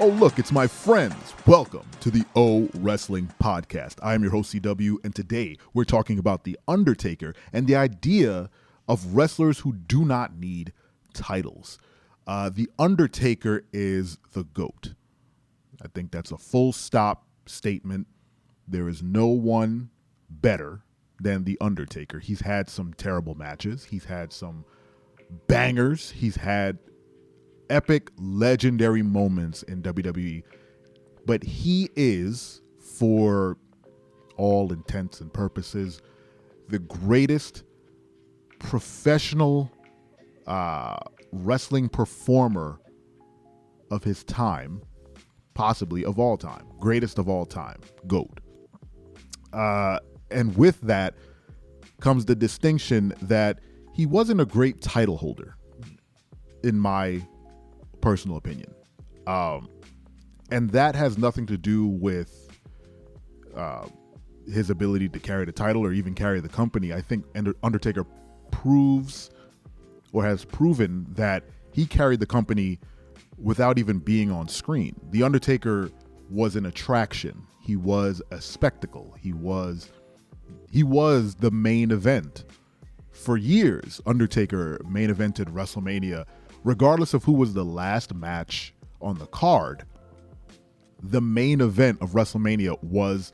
Oh, look, it's my friends. Welcome to the O Wrestling Podcast. I am your host, CW, and today we're talking about The Undertaker and the idea of wrestlers who do not need titles. The Undertaker is the GOAT. I think that's a full stop statement. There is no one better than The Undertaker. He's had some terrible matches. He's had some bangers. He's had epic, legendary moments in WWE. But he is, for all intents and purposes, the greatest professional wrestling performer of his time, possibly of all time, greatest of all time, GOAT. And with that comes the distinction that he wasn't a great title holder, in my personal opinion. And that has nothing to do with his ability to carry the title or even carry the company. I think Undertaker proves or has proven that he carried the company without even being on screen. The Undertaker was an attraction. He was a spectacle. He was the main event. For years, Undertaker main evented WrestleMania. Regardless of who was the last match on the card, the main event of WrestleMania was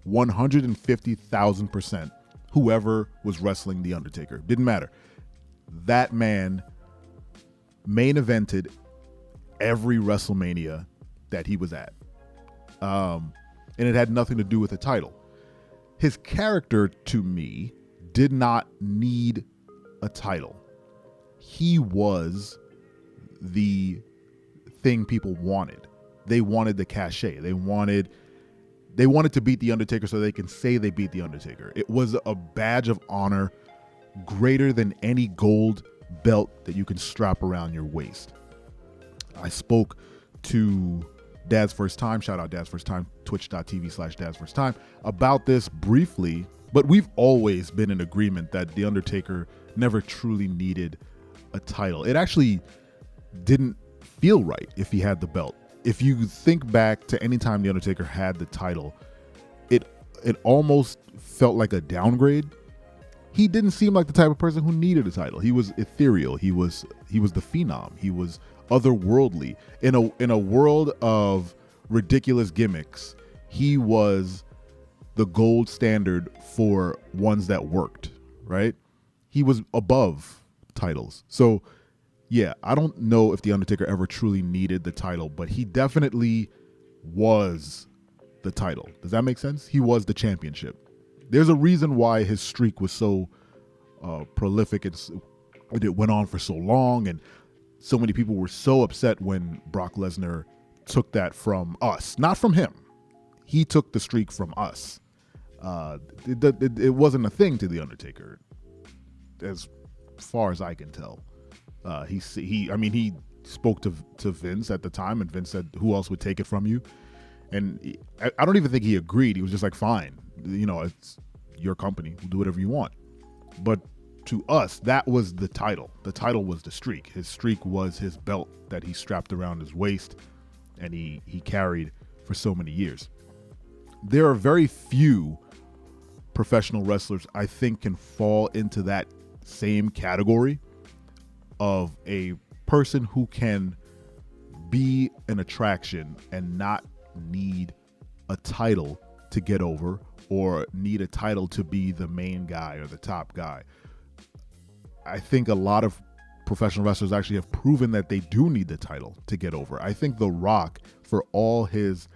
150,000% whoever was wrestling The Undertaker. Didn't matter. That man main evented every WrestleMania that he was at. And it had nothing to do with the title. His character, to me, did not need a title. He was the thing people wanted. They wanted the cachet. They wanted to beat The Undertaker so they can say they beat The Undertaker. It was a badge of honor greater than any gold belt that you can strap around your waist. I spoke to Dad's First Time, shout out Dad's First Time, twitch.tv/Dad's First Time, about this briefly, but we've always been in agreement that The Undertaker never truly needed a title. It actually didn't feel right if he had the belt. If you think back to any time The Undertaker had the title, it almost felt like a downgrade. He didn't seem like the type of person who needed a title. He was ethereal. He was the phenom. He was otherworldly. In a world of ridiculous gimmicks, he was the gold standard for ones that worked, right? He was above titles. So yeah, I don't know if The Undertaker ever truly needed the title, but he definitely was the title. Does that make sense? He was the championship. There's a reason why his streak was so prolific and it went on for so long, and so many people were so upset when Brock Lesnar took that from us. Not from him. He took the streak from us. It wasn't a thing to The Undertaker, as far as I can tell. He spoke to Vince at the time, and Vince said, "Who else would take it from you?" And I don't even think he agreed. He was just like, "Fine, it's your company. We'll do whatever you want." But to us, that was the title. The title was the streak. His streak was his belt that he strapped around his waist, and he carried for so many years. There are very few professional wrestlers I think can fall into that same category of a person who can be an attraction and not need a title to get over or need a title to be the main guy or the top guy. I think a lot of professional wrestlers actually have proven that they do need the title to get over. I think The Rock, for all his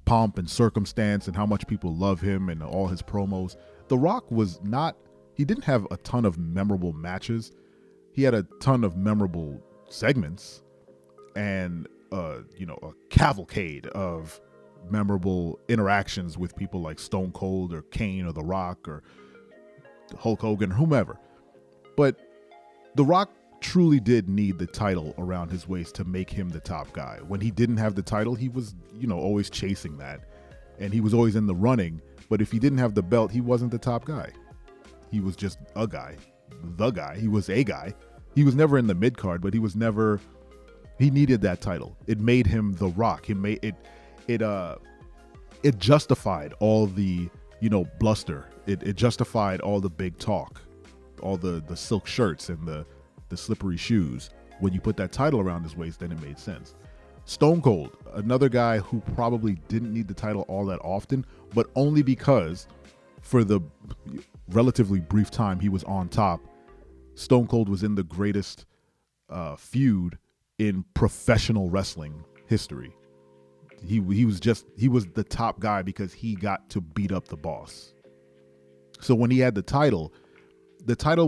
pomp and circumstance and how much people love him and all his promos, The Rock he didn't have a ton of memorable matches. He had a ton of memorable segments and a cavalcade of memorable interactions with people like Stone Cold or Kane or The Rock or Hulk Hogan or whomever. But The Rock truly did need the title around his waist to make him the top guy. When he didn't have the title, he was, always chasing that, and he was always in the running. But if he didn't have the belt, he wasn't the top guy. He was just a guy, the guy. He was a guy. He was never in the mid card, but he was never He needed that title. It made him The Rock. It justified all the, bluster. It justified all the big talk, all the silk shirts and the slippery shoes. When you put that title around his waist, then it made sense. Stone Cold, another guy who probably didn't need the title all that often, but only because for the relatively brief time he was on top, Stone Cold was in the greatest feud in professional wrestling history. He was the top guy because he got to beat up the boss. So when he had the title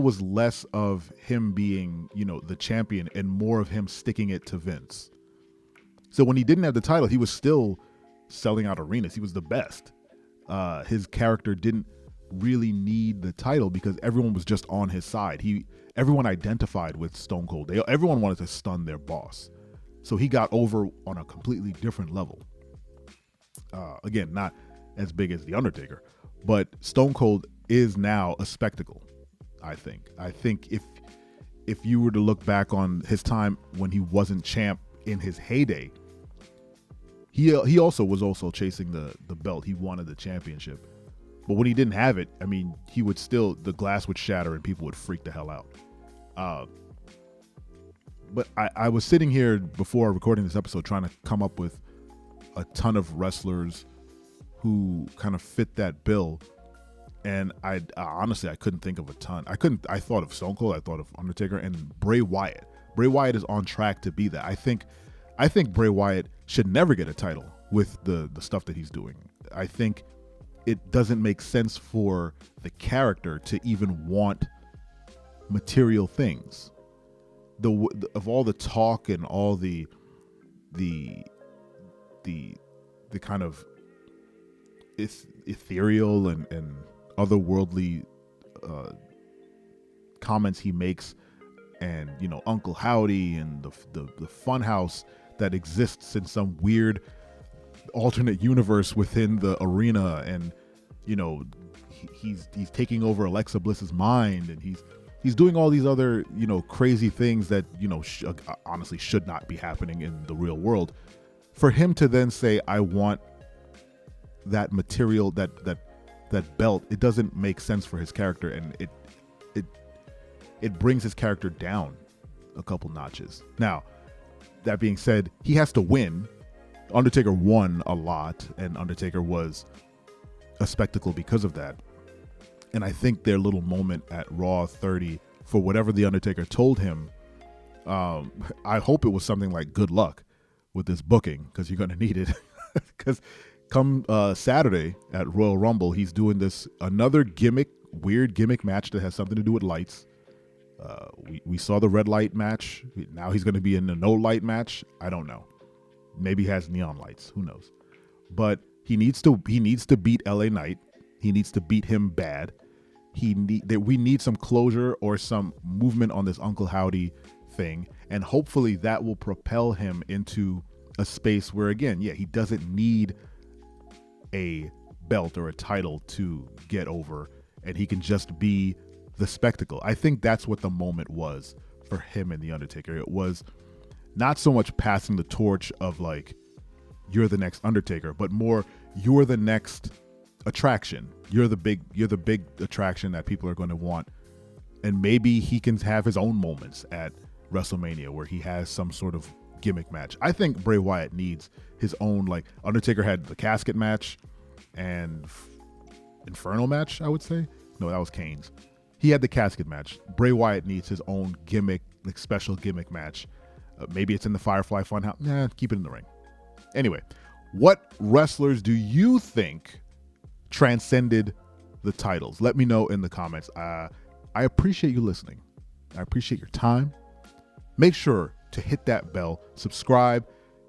was less of him being, the champion and more of him sticking it to Vince. So when he didn't have the title, he was still selling out arenas. He was the best. His character didn't really need the title because everyone was just on his side. Everyone identified with Stone Cold. Everyone wanted to stun their boss. So he got over on a completely different level. Again, not as big as The Undertaker, but Stone Cold is now a spectacle, I think. I think if you were to look back on his time when he wasn't champ in his heyday, he also was chasing the belt. He wanted the championship. But when he didn't have it, I mean, the glass would shatter and people would freak the hell out. But I was sitting here before recording this episode trying to come up with a ton of wrestlers who kind of fit that bill. And I honestly, I couldn't think of a ton. I thought of Stone Cold, I thought of Undertaker, and Bray Wyatt. Bray Wyatt is on track to be that. I think Bray Wyatt should never get a title with the stuff that he's doing. I think it doesn't make sense for the character to even want material things. Of all the talk and all the kind of ethereal and otherworldly comments he makes, and Uncle Howdy and the fun house that exists in some weird alternate universe within the arena, and he's taking over Alexa Bliss's mind, and he's doing all these other crazy things that honestly should not be happening in the real world. For him to then say, I want that material, that belt, it doesn't make sense for his character, and it brings his character down a couple notches. Now, that being said, he has to win. Undertaker won a lot, and Undertaker was a spectacle because of that. And I think their little moment at Raw 30, for whatever the Undertaker told him, I hope it was something like, good luck with this booking, because you're going to need it. Because come Saturday at Royal Rumble, he's doing another weird gimmick match that has something to do with lights. We saw the red light match. Now he's going to be in the no light match. I don't know. Maybe he has neon lights. Who knows? But he needs to beat LA Knight. He needs to beat him bad. We need some closure or some movement on this Uncle Howdy thing, and hopefully that will propel him into a space where, again, he doesn't need a belt or a title to get over, and he can just be the spectacle. I think that's what the moment was for him and the Undertaker. It was not so much passing the torch of like, you're the next Undertaker, but more, you're the next attraction. You're the big attraction that people are going to want. And maybe he can have his own moments at WrestleMania where he has some sort of gimmick match. I think Bray Wyatt needs his own, like Undertaker had the casket match and Inferno match, I would say. No, that was Kane's. He had the casket match. Bray Wyatt needs his own gimmick, like special gimmick match. Maybe it's in the Firefly Funhouse. Nah, keep it in the ring. Anyway, what wrestlers do you think transcended the titles? Let me know in the comments. I appreciate you listening. I appreciate your time. Make sure to hit that bell, subscribe,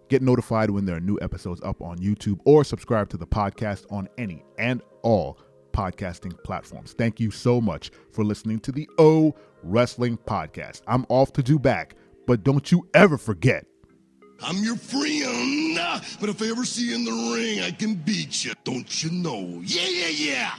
get notified when there are new episodes up on YouTube, or subscribe to the podcast on any and all podcasting platforms. Thank you so much for listening to the O Wrestling Podcast. I'm off to do back, but don't you ever forget, I'm your friend, but if I ever see you in the ring, I can beat you. Don't you know? Yeah, yeah, yeah.